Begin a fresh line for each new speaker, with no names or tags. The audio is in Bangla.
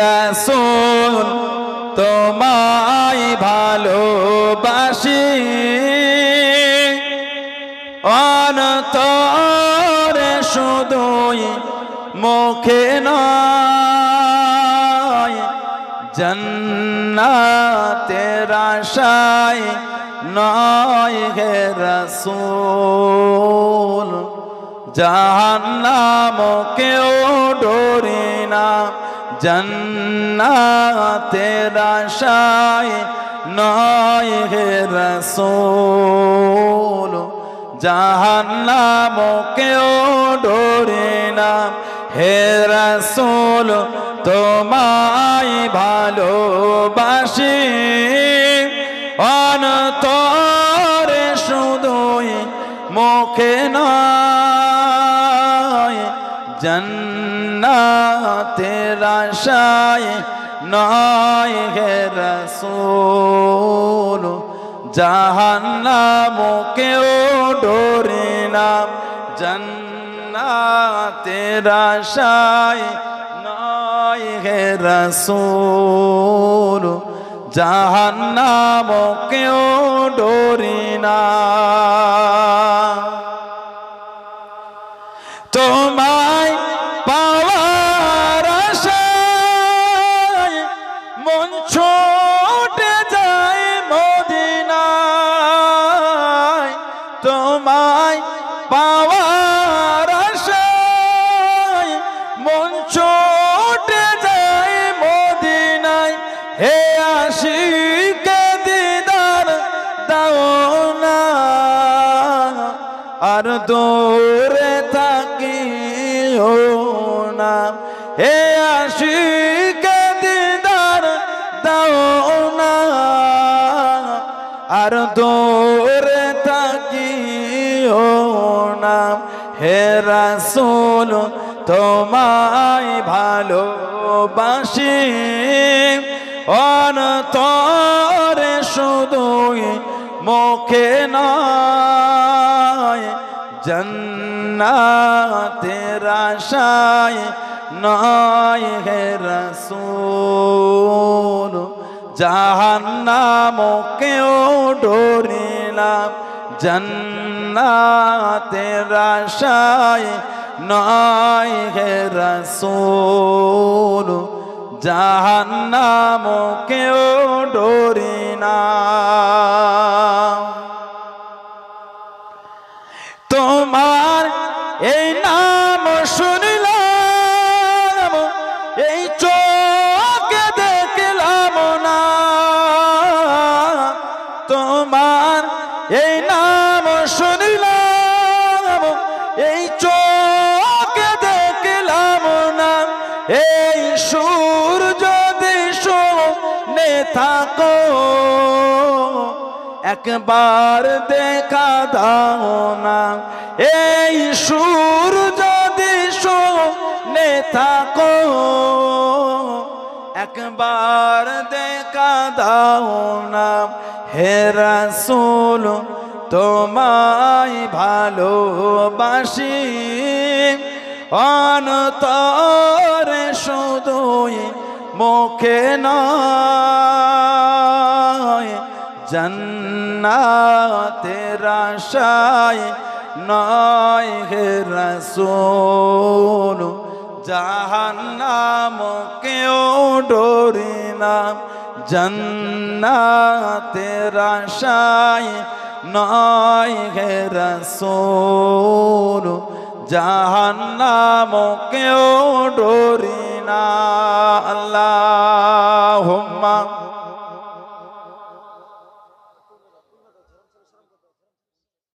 রাসূল তোমায় ভালোবাসি অন্তরে শুধুই মুখে নয় জান্নাতের আশায় নয় হে রাসূল জাহান্নামকেও ডরি না জান্নাতের আশায় নয় হে রাসূল জাহান্নামকেও ডরি না হে রাসূল তোমায় ভালোবাসি অন্তরে শুধুই মুখে নয় জান্নাতের আশায় নয় হে রাসূল জাহান্নামকেও ডরি না জান্নাতের আশায় নয় হে রাসূল জাহান্নামকেও ডরি না তোমায় পাওয়ার আশায় মন ছুটে যায় মদিনায় তোমায় পাওয়ার আশায় মন ছুটে যায় মদিনায় হে আশিকে দিদার দাও না আর দূরে থাকিও না হে আশিকে দিদার দাও না আর দূরে থাকিও না হে রাসূল তোমায় ভালোবাসি অন্তরে শুধুই মুখে নয় জান্নাতের আশায় নয় হে রাসূল জাহান্নামকেও ডরি না জান্নাতের আশায় নয় হে রাসূল জাহান্নামকেও ডরি না তোমার এই নাম শুনলাম এই চোখে দেখলাম না তোমার এই নাম শুনলাম এই চোখে দেখলাম না এই সুর যদি শুনে থাকো একবার দেখা দাও না এই সুর যদি শুনে থাকো একবার দেখা দাও না হে রাসূল তোমায় ভালোবাসি অন্তরে শুধুই মুখে নয় জান্নাতের আশায় নয় হে রাসূল জাহান্নামকেও ডরি না জান্নাতের আশায় নয় হে রাসূল জাহান্নামকেও ডরি না আল্লাহুম্মা